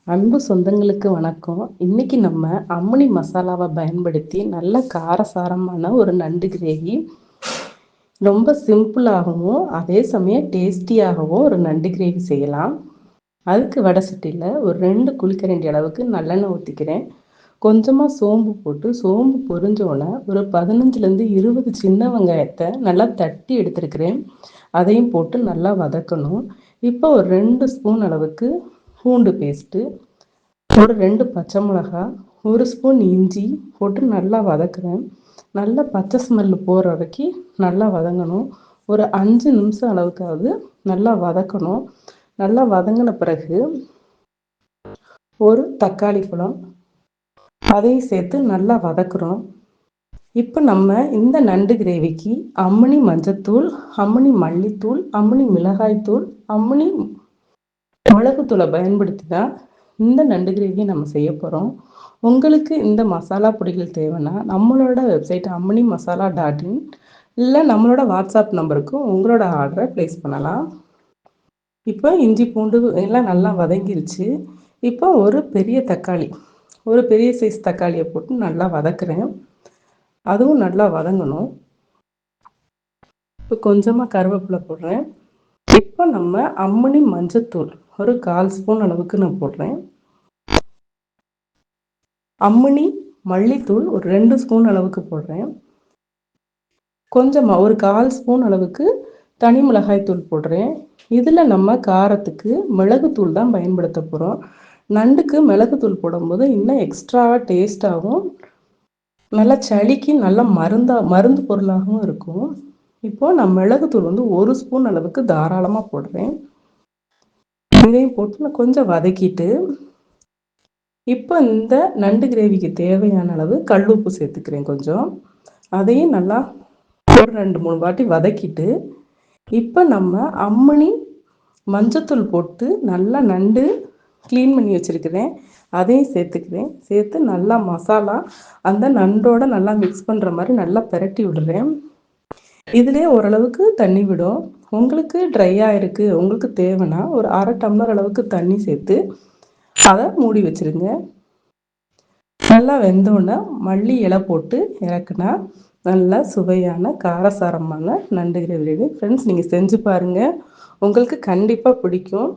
அன்பு சொந்தங்களுக்கு வணக்கம். இன்னைக்கு நம்ம அம்மினி மசாலாவை பயன்படுத்தி நல்ல காரசாரமான ஒரு நண்டு கிரேவி, ரொம்ப சிம்பிளாகவும் அதே சமயம் டேஸ்டியாகவும் ஒரு நண்டு கிரேவி செய்யலாம். அதுக்கு வடை சட்டியில் ஒரு 2 குழிக்கரண்டி அளவுக்கு நல்லெண்ணெய் ஊற்றிக்கிறேன். கொஞ்சமாக சோம்பு போட்டு சோம்பு பொரிஞ்சோன்னே ஒரு 15லேருந்து 20 சின்ன வெங்காயத்தை நல்லா தட்டி எடுத்துருக்கிறேன். அதையும் போட்டு நல்லா வதக்கணும். இப்போ ஒரு 2 ஸ்பூன் அளவுக்கு பூண்டு பேஸ்ட்டு, ஒரு 2 பச்சை மிளகாய், 1 ஸ்பூன் இஞ்சி போட்டு நல்லா வதக்குறேன். நல்லா பச்சை ஸ்மெல்லு போகிற வரைக்கும் நல்லா வதங்கணும். ஒரு 5 நிமிஷம் அளவுக்காவது நல்லா வதக்கணும். நல்லா வதங்கின பிறகு ஒரு தக்காளி பழம் அதையும் சேர்த்து நல்லா வதக்குறோம். இப்போ நம்ம இந்த நண்டு கிரேவிக்கு அம்மினி மஞ்சத்தூள், அம்மினி மல்லித்தூள், அம்மினி மிளகாய்த்தூள், அம்மினி மிளகுத்தூளை பயன்படுத்தி தான் இந்த நண்டு கிரேவியை நம்ம செய்ய போகிறோம். உங்களுக்கு இந்த மசாலா பொடிகள் தேவைன்னா நம்மளோட வெப்சைட் aminimasala.in இல்லை நம்மளோட வாட்ஸ்அப் நம்பருக்கு உங்களோட ஆர்டரை ப்ளேஸ் பண்ணலாம். இப்போ இஞ்சி பூண்டு எல்லாம் நல்லா வதங்கிருச்சு. இப்போ ஒரு பெரிய தக்காளி, ஒரு பெரிய சைஸ் தக்காளியை போட்டு நல்லா வதக்குறேன். அதுவும் நல்லா வதங்கணும். இப்போ கொஞ்சமாக கருவேப்பிலை போடுறேன். இப்போ நம்ம அம்மினி மஞ்சத்தூள் ஒரு 1/4 ஸ்பூன் அளவுக்கு நான் போடுறேன். அம்மினி மல்லித்தூள் ஒரு 2 ஸ்பூன் அளவுக்கு போடுறேன். கொஞ்சமாக ஒரு 1/4 ஸ்பூன் அளவுக்கு தனி மிளகாய்த்தூள் போடுறேன். இதில் நம்ம காரத்துக்கு மிளகுத்தூள் தான் பயன்படுத்த போகிறோம். நண்டுக்கு மிளகுத்தூள் போடும்போது இன்னும் எக்ஸ்ட்ராவாக டேஸ்ட்டாகவும் நல்லா சளிக்கு நல்ல மருந்து பொருளாகவும் இருக்கும். இப்போது நான் மிளகுத்தூள் வந்து 1 ஸ்பூன் அளவுக்கு தாராளமாக போடுறேன். இதையும் போட்டு நான் கொஞ்சம் வதக்கிட்டு இப்போ இந்த நண்டு கிரேவிக்கு தேவையான அளவு கல் உப்பு சேர்த்துக்கிறேன் கொஞ்சம். அதையும் நல்லா ஒரு 2-3 வாட்டி வதக்கிட்டு இப்போ நம்ம அம்மினி மஞ்சத்தூள் போட்டு நல்லா நண்டு க்ளீன் பண்ணி வச்சுருக்கிறேன், அதையும் சேர்த்துக்கிறேன். சேர்த்து நல்லா மசாலா அந்த நண்டோட நல்லா மிக்ஸ் பண்ணுற மாதிரி நல்லா பிரட்டி விடுறேன். இதிலே ஓரளவுக்கு தண்ணி விடும். உங்களுக்கு ட்ரையாக இருக்குது, உங்களுக்கு தேவைன்னா ஒரு 1/2 டம்ளர் அளவுக்கு தண்ணி சேர்த்து அதை மூடி வச்சுருங்க. நல்லா வெந்தோடனே மல்லி இலை போட்டு இறக்குனா நல்லா சுவையான காரசாரமான நண்டு கிரேவி. ஃப்ரெண்ட்ஸ், நீங்கள் செஞ்சு பாருங்கள், உங்களுக்கு கண்டிப்பாக பிடிக்கும்.